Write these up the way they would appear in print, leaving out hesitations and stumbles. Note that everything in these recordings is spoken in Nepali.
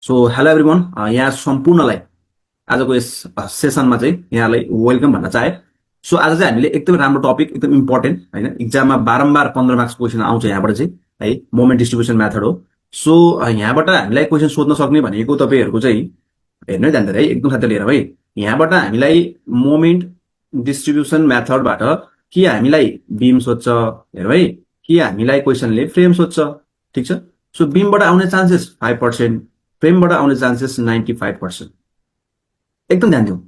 सो हेलो एभ्रिवान, यहाँ सम्पूर्णलाई आजको यस सेसनमा चाहिँ यहाँलाई वेलकम भन्न चाहे। सो आज चाहिँ हामीले एकदमै राम्रो टपिक, एकदम इम्पोर्टेन्ट होइन, इक्जाममा बारम्बार 15 मार्क्सको क्वेसन आउँछ यहाँबाट चाहिँ है, मोमेन्ट डिस्ट्रिब्युसन मेथड हो। सो यहाँबाट हामीलाई क्वेसन सोध्न सक्ने भनेको तपाईँहरूको चाहिँ हेर्नै जान्दैन है, एकदम साथै लिएर है। यहाँबाट हामीलाई मोमेन्ट डिस्ट्रिब्युसन मेथडबाट कि हामीलाई बिम सोध्छ हेर है, कि हामीलाई क्वेसनले फ्रेम सोध्छ। ठिक छ। सो बिमबाट आउने चान्सेस 5%, फ्रेमबाट आउने चान्सेस 95%। एकदम ध्यान दिउँ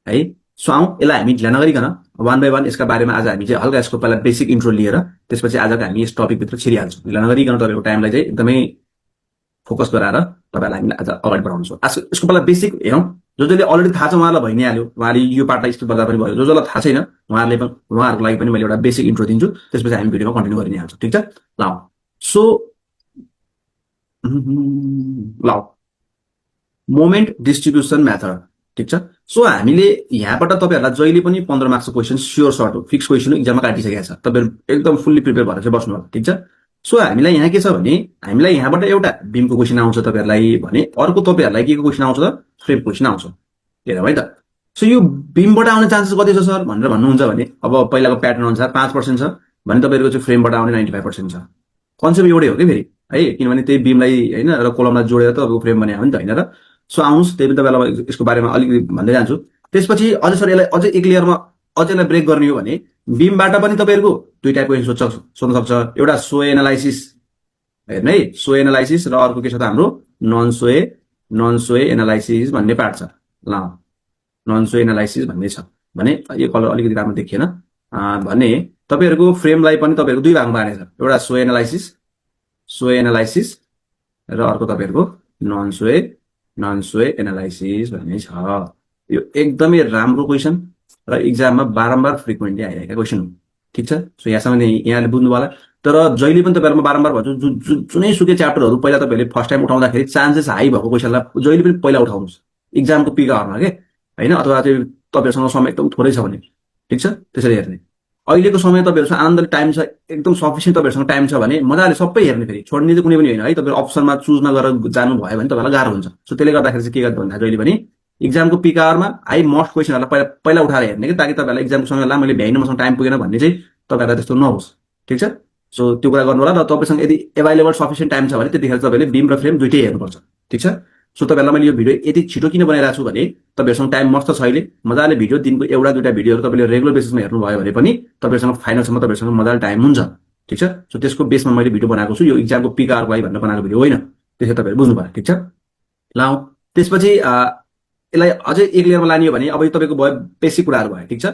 है। सो आउँ यसलाई हामी ढिला नगरिकन वान बाई वान यसका बारेमा आज हामी चाहिँ हल्का यसको पहिला बेसिक इन्ट्रो लिएर त्यसपछि आजको हामी यस टपिकभित्र छिरिहाल्छौँ। ढिला नगरिकन तपाईँको टाइमलाई चाहिँ एकदमै फोकस गराएर तपाईँहरूलाई हामीले आज अगाडि बढाउँछौँ। आज यसको पहिला बेसिक हेरौँ। जसले अलरेडी थाहा छ उहाँलाई भइ नै हाल्यो, उहाँले यो पार्टलाई स्किप गर्दा पनि भयो। जसलाई थाहा छैन उहाँहरूको लागि पनि मैले एउटा बेसिक इन्ट्रो दिन्छु, त्यसपछि हामी भिडियोमा कन्टिन्यू गरि नै हाल्छौँ। ठिक छ। ल सो ल मोमेन्ट डिस्ट्रिब्युसन मेथड। ठिक छ। सो हामीले यहाँबाट तपाईँहरूलाई जहिले पनि 15 मार्क्सको क्वेसन स्योर सर्ट हो, फिक्स क्वेसन हो, इक्जाममा काटिसकेको छ। तपाईँहरू एकदम फुल्ली प्रिपेयर भएर चाहिँ बस्नु होला। ठिक छ। सो हामीलाई यहाँ के छ भने हामीलाई यहाँबाट एउटा बिमको क्वेसन आउँछ तपाईँहरूलाई भने, अर्को तपाईँहरूलाई के को क्वेसन आउँछ त फ्रेम क्वेसन आउँछ। हेरौँ है त। सो यो बिमबाट आउने चान्सेस कति छ सर भनेर भन्नुहुन्छ भने, अब पहिलाको प्याटर्न अनुसार 5% छ भने तपाईँहरूको चाहिँ फ्रेमबाट आउने 95% छ। कन्सेप्ट एउटै हो कि फेरि है, किनभने त्यही बिमलाई होइन र कोलमलाई जोडेर त अब फ्रेम बने हो नि त होइन र। सो आउनुहोस् त्यही पनि तपाईँलाई यसको बारेमा अलिकति भन्दै जान्छु। त्यसपछि अझ सर यसलाई अझै एक लेयरमा अझै यसलाई ब्रेक गर्ने हो भने बिमबाट पनि तपाईँहरूको दुई टाइपको क्वेसन सोध्न सक्छ। एउटा सोए एनालाइसिस हेर्नु है, सोए एनालाइसिस र अर्को के छ त हाम्रो नन सोए एनालाइसिस भन्ने पार्ट छ। ल नन सोए एनालाइसिस भन्ने छ भने यो कलर अलिकति राम्रो देखिएन भने तपाईँहरूको फ्रेमलाई पनि तपाईँहरूको दुई भागमा बाँडेको छ। एउटा सोए एनालाइसिस र अर्को तपाईँहरूको नन सोए एनालाइसिस भन्ने छ। यो एकदमै राम्रो क्वेसन र इक्जाममा बारम्बार फ्रिक्वेन्टली आइरहेका क्वेसन हो। ठिक छ। सो यहाँसम्म यहाँले बुझ्नु होला। तर जहिले पनि तपाईँहरूमा बारम्बार भन्छु, जुनै सुकै च्याप्टरहरू पहिला तपाईँहरूले फर्स्ट टाइम उठाउँदाखेरि चान्सेस हाई भएको क्वेसनलाई जहिले पनि पहिला उठाउनुहोस् इक्जामको पिक आवरमा के होइन, अथवा चाहिँ तपाईँहरूसँग समय एकदम थोरै छ भने। ठिक छ। त्यसरी हेर्ने अहिलेको समय तपाईँहरूसँग आनन्दले टाइम छ, एकदम सफिसियन्ट तपाईँहरूसँग टाइम छ भने मजाले सबै हेर्ने। फेरि छोड्ने चाहिँ कुनै पनि होइन है। तपाईँहरू अप्सनमा चुज नगरेर जानुभयो भने तपाईँलाई गाह्रो हुन्छ। सो त्यसले गर्दाखेरि चाहिँ के गर्नु भन्दा जहिले पनि इक्जामको पिक आवरमा हाई मस्ट क्वेसनहरूलाई पहिला उठाएर हेर्ने कि, ताकि तपाईँहरूलाई इक्जामको समयलाई मैले भ्याइन मसँग टाइम पुगेन भन्ने चाहिँ तपाईँहरूलाई त्यस्तो नहोस्। ठिक छ। सो त्यो कुरा गर्नु होला। र तपाईँसँग यदि एभाइलेबल सफिसियन्ट टाइम छ भने त्यतिखेर तपाईँले बिम र फ्रेम दुइटै हेर्नुपर्छ। ठिक छ। सो तपाईँहरूलाई मैले यो भिडियो यति छिटो किन बनाइरहेको छु भने तपाईँहरूसँग टाइम मस्त छ अहिले, मजाले भिडियो दिनको एउटा दुईवटा भिडियोहरू तपाईँले रेगुलर बेसिसमा हेर्नुभयो भने पनि तपाईँहरूसँग फाइनलसम्म तपाईँहरूसँग मजाले टाइम हुन्छ। ठिक छ। सो त्यसको बेसमा मैले भिडियो बनाएको छु, यो इक्जामको पिक आवरको लागि भनेर बनाएको भिडियो होइन। त्यसरी तपाईँहरू बुझ्नु भयो। ठिक छ। ल त्यसपछि यसलाई अझै एक लेयरमा लाने हो भने अब यो तपाईँको भयो बेसिक कुराहरू भयो। ठिक छ।